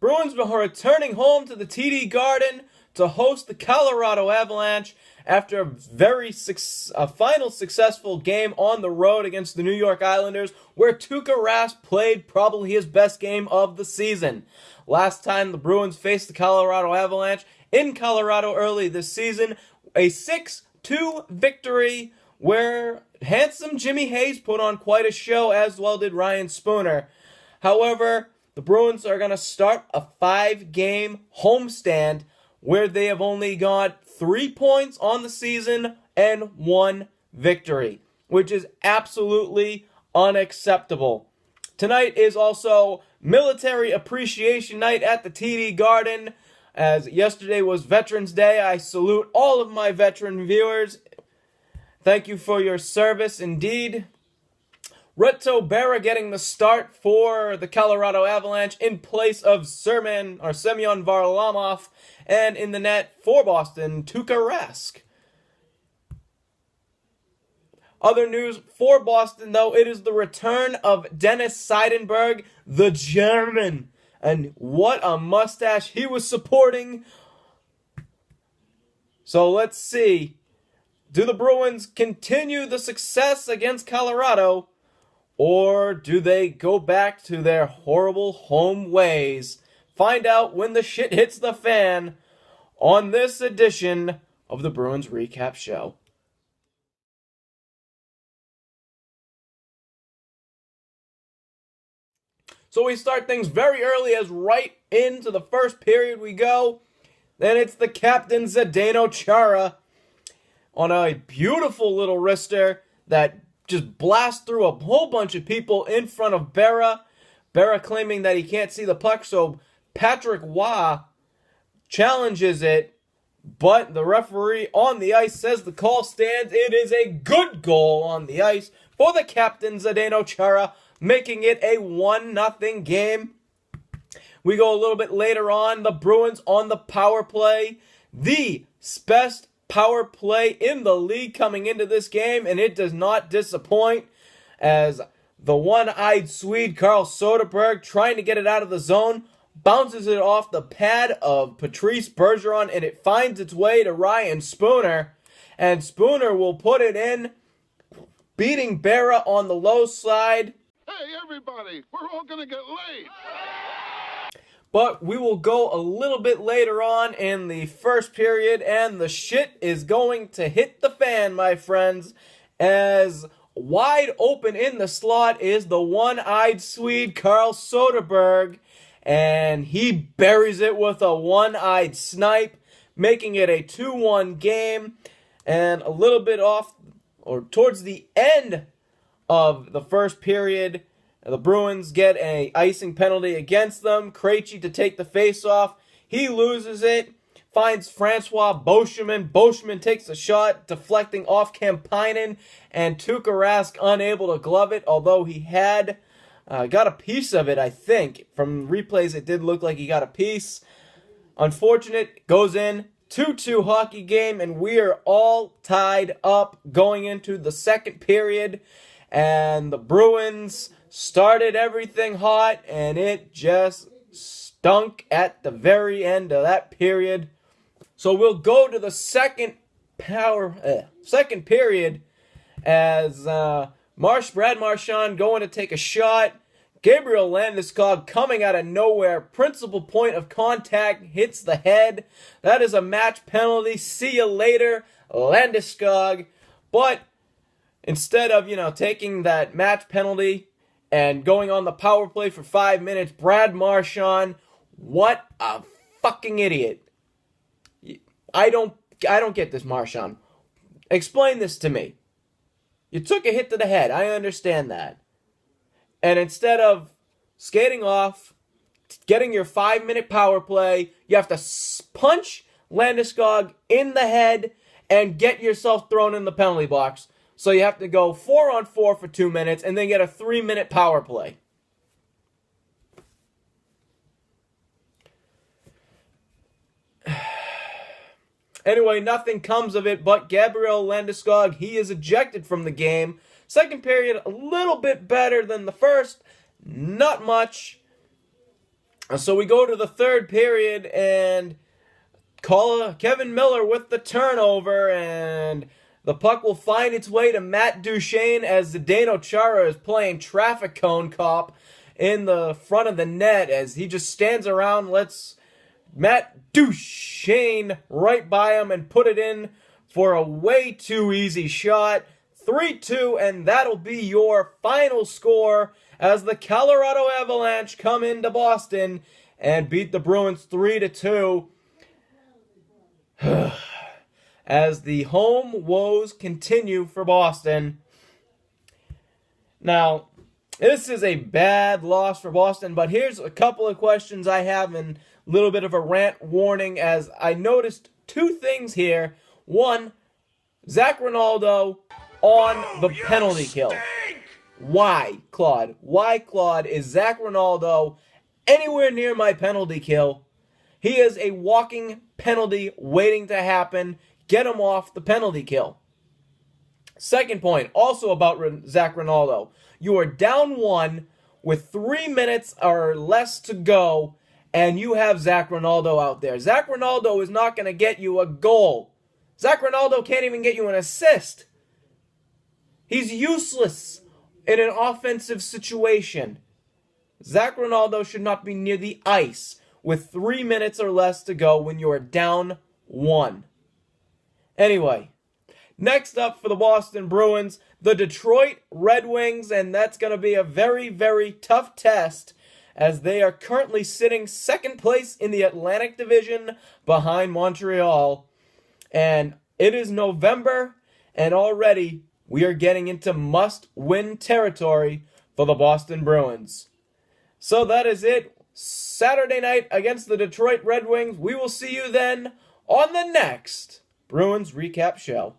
Bruins are returning home to the TD Garden to host the Colorado Avalanche after a final successful game on the road against the New York Islanders, where Tuukka Rask played probably his best game of the season. Last time the Bruins faced the Colorado Avalanche in Colorado early this season, a 6-2 victory where handsome Jimmy Hayes put on quite a show, as well did Ryan Spooner. However, the Bruins are going to start a 5-game homestand where they have only got 3 points on the season and 1 victory, which is absolutely unacceptable. Tonight is also Military Appreciation Night at the TD Garden. As yesterday was Veterans Day, I salute all of my veteran viewers. Thank you for your service indeed. Reto Berra getting the start for the Colorado Avalanche in place of Semyon Varlamov, and in the net for Boston, Tuukka Rask. Other news for Boston, though, it is the return of Dennis Seidenberg, the German. And what a mustache he was sporting. So let's see. Do the Bruins continue the success against Colorado, or do they go back to their horrible home ways? Find out when the shit hits the fan on this edition of the Bruins Recap Show. So we start things very early, as right into the first period we go. Then it's the captain, Zdeno Chara, on a beautiful little wrister that just blasts through a whole bunch of people in front of Berra. Berra claiming that he can't see the puck, so Patrick Waugh challenges it, but the referee on the ice says the call stands. It is a good goal on the ice for the captain, Zdeno Chara, making it a 1-0 game. We go a little bit later on. The Bruins on the power play. The best power play in the league coming into this game, and it does not disappoint, as the one-eyed Swede Carl Soderberg, trying to get it out of the zone, bounces it off the pad of Patrice Bergeron, and it finds its way to Ryan Spooner, and Spooner will put it in, beating Berra on the low slide. Hey, everybody, we're all going to get laid. But we will go a little bit later on in the first period, and the shit is going to hit the fan, my friends, as wide open in the slot is the one-eyed Swede Carl Soderberg, and he buries it with a one-eyed snipe, making it a 2-1 game. And a little bit off, or towards the end of the first period, the Bruins get an icing penalty against them. Krejci to take the face-off. He loses it. Finds Francois Beauchemin. Beauchemin takes a shot, deflecting off Kampinen. And Tuukka Rask unable to glove it, although he had got a piece of it, I think. From replays, it did look like he got a piece. Unfortunate. Goes in. 2-2 hockey game, and we are all tied up going into the second period. And the Bruins started everything hot, and it just stunk at the very end of that period. So we'll go to the second period as Brad Marchand going to take a shot. Gabriel Landeskog coming out of nowhere. Principal point of contact hits the head. That is a match penalty. See you later, Landeskog. But instead of, taking that match penalty and going on the power play for 5 minutes, Brad Marchand, what a fucking idiot. I don't get this, Marchand. Explain this to me. You took a hit to the head. I understand that. And instead of skating off, getting your 5-minute power play, you have to punch Landeskog in the head and get yourself thrown in the penalty box. So you have to go 4-on-4 for 2 minutes and then get a 3-minute power play. Anyway, nothing comes of it, but Gabriel Landeskog, he is ejected from the game. Second period, a little bit better than the first. Not much. So we go to the third period, and Kevin Miller with the turnover, and the puck will find its way to Matt Duchene as Zdeno Chara is playing traffic cone cop in the front of the net as he just stands around, lets Matt Duchene right by him and put it in for a way too easy shot. 3-2, and that'll be your final score as the Colorado Avalanche come into Boston and beat the Bruins 3-2. As the home woes continue for Boston. Now, this is a bad loss for Boston, but here's a couple of questions I have and a little bit of a rant warning as I noticed two things here. One, Zach Ronaldo on the penalty kill. Why, Claude? Why, Claude, is Zach Ronaldo anywhere near my penalty kill? He is a walking penalty waiting to happen. Get him off the penalty kill. Second point, also about Zach Ronaldo. You are down 1 with 3 minutes or less to go, and you have Zach Ronaldo out there. Zach Ronaldo is not going to get you a goal. Zach Ronaldo can't even get you an assist. He's useless in an offensive situation. Zach Ronaldo should not be near the ice with 3 minutes or less to go when you are down 1. Anyway, next up for the Boston Bruins, the Detroit Red Wings, and that's going to be a very, very tough test as they are currently sitting second place in the Atlantic Division behind Montreal. And it is November, and already we are getting into must-win territory for the Boston Bruins. So that is it. Saturday night against the Detroit Red Wings. We will see you then on the next Bruins Recap Show.